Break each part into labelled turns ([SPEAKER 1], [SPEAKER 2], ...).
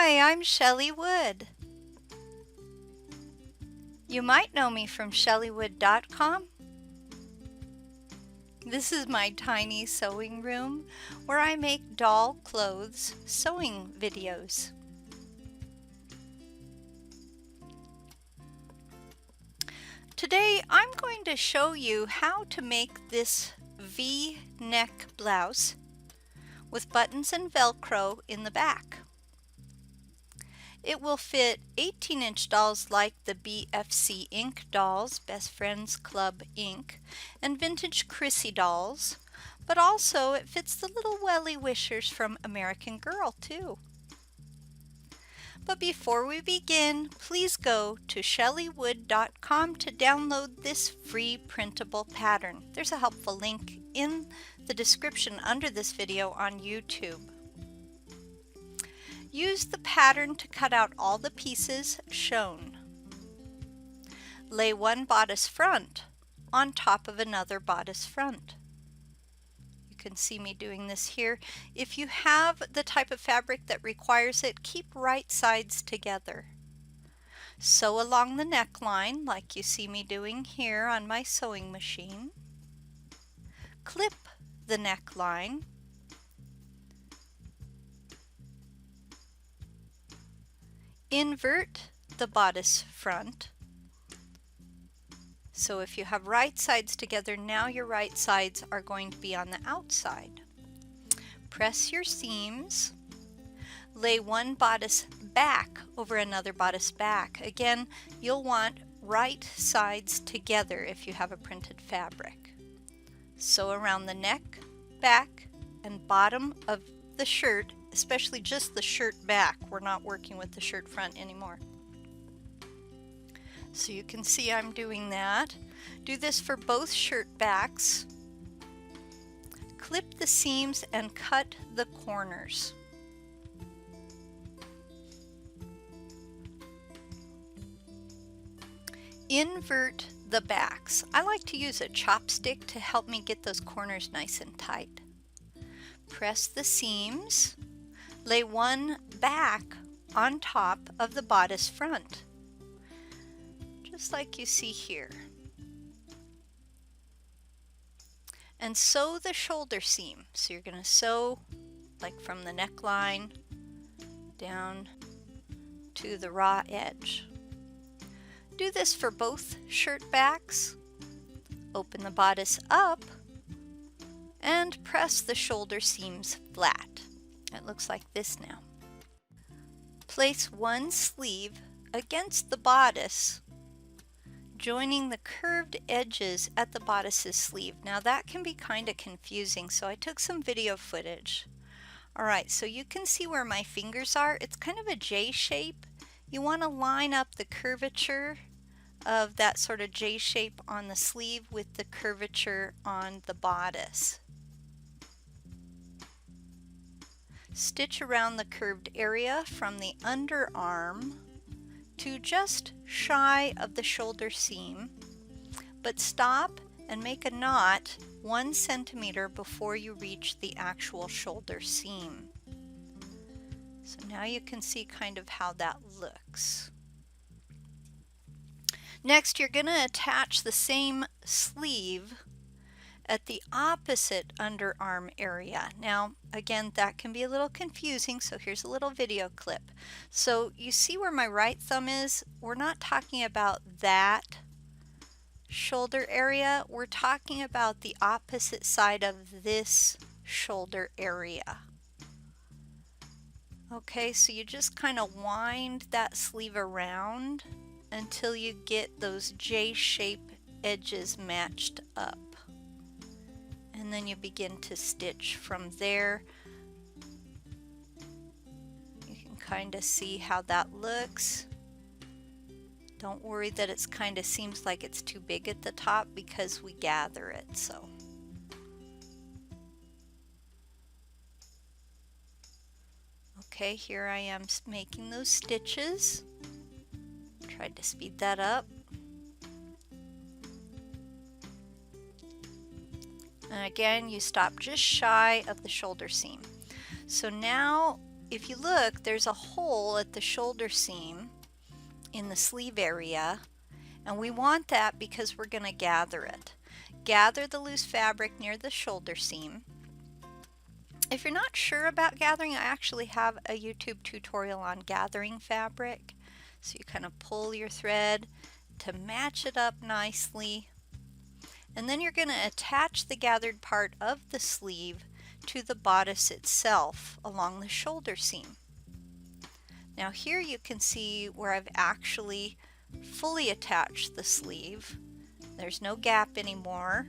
[SPEAKER 1] Hi, I'm Shelley Wood. You might know me from shelleywood.com. This is my tiny sewing room where I make doll clothes sewing videos. Today I'm going to show you how to make this V-neck blouse with buttons and Velcro in the back. It will fit 18-inch dolls like the BFC Ink dolls, Best Friends Club Ink, and vintage Chrissy dolls, but also it fits the little welly wishers from American Girl too. But before we begin, please go to shelleywood.com to download this free printable pattern. There's a helpful link in the description under this video on YouTube. Use the pattern to cut out all the pieces shown. Lay one bodice front on top of another bodice front. You can see me doing this here. If you have the type of fabric that requires it, keep right sides together. Sew along the neckline like you see me doing here on my sewing machine. Clip the neckline. Invert the bodice front. So if you have right sides together, now your right sides are going to be on the outside. Press your seams. Lay one bodice back over another bodice back. Again, you'll want right sides together if you have a printed fabric. Sew around the neck, back, and bottom of the shirt, especially just the shirt back. We're not working with the shirt front anymore. So you can see I'm doing that. Do this for both shirt backs. Clip the seams and cut the corners. Invert the backs. I like to use a chopstick to help me get those corners nice and tight. Press the seams. Lay one back on top of the bodice front, just like you see here. And sew the shoulder seam. So you're going to sew like from the neckline down to the raw edge. Do this for both shirt backs. Open the bodice up and press the shoulder seams flat. It looks like this now. Place one sleeve against the bodice, joining the curved edges at the bodice's sleeve. Now that can be kind of confusing, so I took some video footage. Alright, so you can see where my fingers are. It's kind of a J shape. You want to line up the curvature of that sort of J shape on the sleeve with the curvature on the bodice. Stitch around the curved area from the underarm to just shy of the shoulder seam, but stop and make a knot 1 centimeter before you reach the actual shoulder seam. So now you can see kind of how that looks. Next, you're going to attach the same sleeve at the opposite underarm area. Now, again, that can be a little confusing, so here's a little video clip. So you see where my right thumb is? We're not talking about that shoulder area. We're talking about the opposite side of this shoulder area. Okay, so you just kind of wind that sleeve around until you get those J-shape edges matched up. And then you begin to stitch from there. You can kind of see how that looks. Don't worry that it's kind of seems like it's too big at the top because we gather it. So okay, here I am making those stitches. Tried to speed that up. And again, you stop just shy of the shoulder seam. So now if you look, there's a hole at the shoulder seam in the sleeve area, and we want that because we're going to gather it. Gather the loose fabric near the shoulder seam. If you're not sure about gathering, I actually have a YouTube tutorial on gathering fabric. So you kind of pull your thread to match it up nicely, and then you're going to attach the gathered part of the sleeve to the bodice itself along the shoulder seam. Now here you can see where I've actually fully attached the sleeve. There's no gap anymore,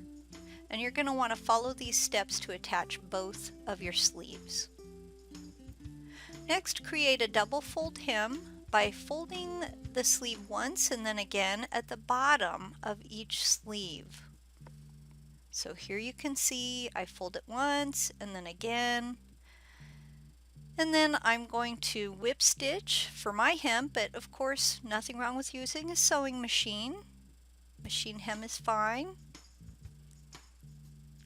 [SPEAKER 1] and you're going to want to follow these steps to attach both of your sleeves. Next, create a double fold hem by folding the sleeve once and then again at the bottom of each sleeve. So here you can see I fold it once and then again, and then I'm going to whip stitch for my hem, but of course nothing wrong with using a sewing machine. Machine hem is fine.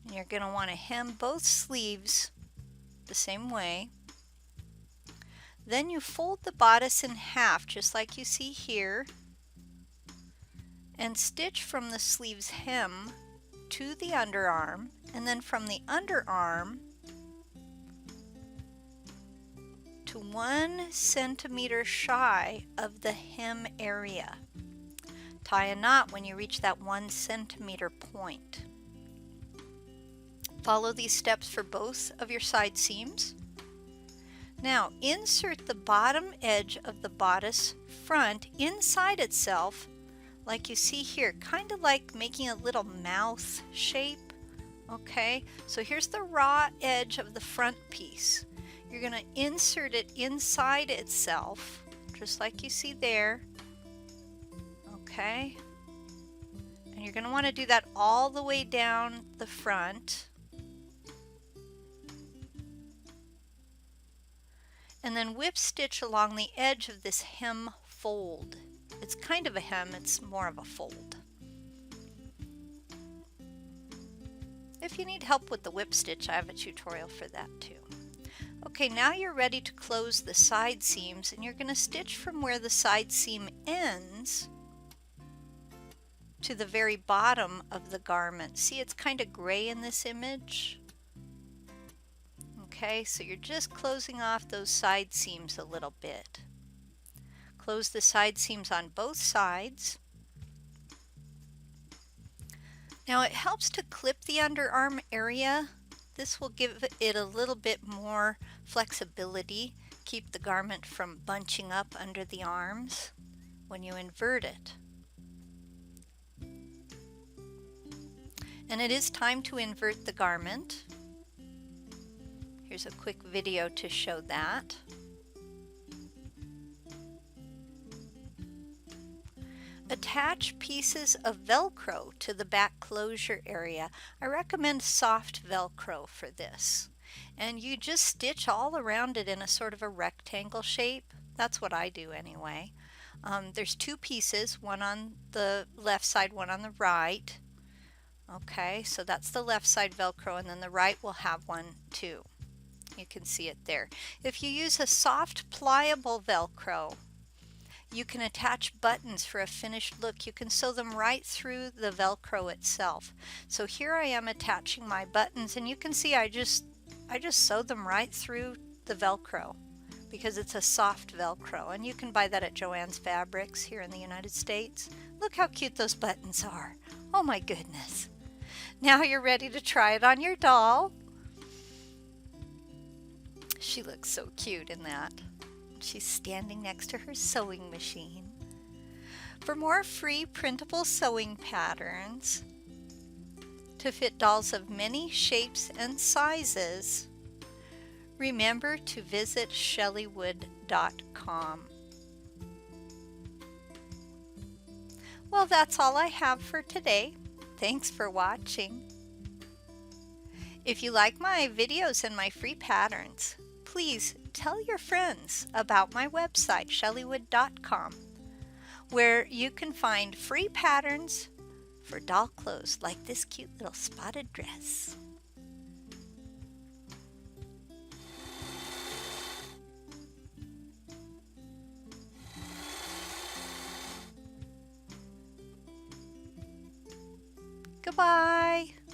[SPEAKER 1] And you're going to want to hem both sleeves the same way. Then you fold the bodice in half just like you see here, and stitch from the sleeve's hem to the underarm, and then from the underarm to 1 centimeter shy of the hem area. Tie a knot when you reach that 1 centimeter point. Follow these steps for both of your side seams. Now insert the bottom edge of the bodice front inside itself like you see here, kind of like making a little mouth shape. Okay, so here's the raw edge of the front piece. You're going to insert it inside itself, just like you see there. Okay, and you're going to want to do that all the way down the front. And then whip stitch along the edge of this hem fold. It's kind of a hem, it's more of a fold. If you need help with the whip stitch, I have a tutorial for that too. Okay, now you're ready to close the side seams, and you're going to stitch from where the side seam ends to the very bottom of the garment. See, it's kind of gray in this image. Okay, so you're just closing off those side seams a little bit. Close the side seams on both sides. Now it helps to clip the underarm area. This will give it a little bit more flexibility, keep the garment from bunching up under the arms when you invert it. And it is time to invert the garment. Here's a quick video to show that. Attach pieces of Velcro to the back closure area. I recommend soft Velcro for this. And you just stitch all around it in a sort of a rectangle shape. That's what I do anyway. There's 2 pieces, one on the left side, one on the right. Okay, so that's the left side Velcro, and then the right will have one too. You can see it there. If you use a soft, pliable Velcro, you can attach buttons for a finished look. You can sew them right through the Velcro itself. So here I am attaching my buttons, and you can see I just sew them right through the Velcro because it's a soft Velcro, and you can buy that at Joann's Fabrics here in the United States. Look how cute those buttons are. Oh my goodness. Now you're ready to try it on your doll. She looks so cute in that. She's standing next to her sewing machine. For more free printable sewing patterns to fit dolls of many shapes and sizes, remember to visit shellywood.com. Well, that's all I have for today. Thanks for watching. If you like my videos and my free patterns, please tell your friends about my website, shellywood.com, where you can find free patterns for doll clothes like this cute little spotted dress. Bye-bye.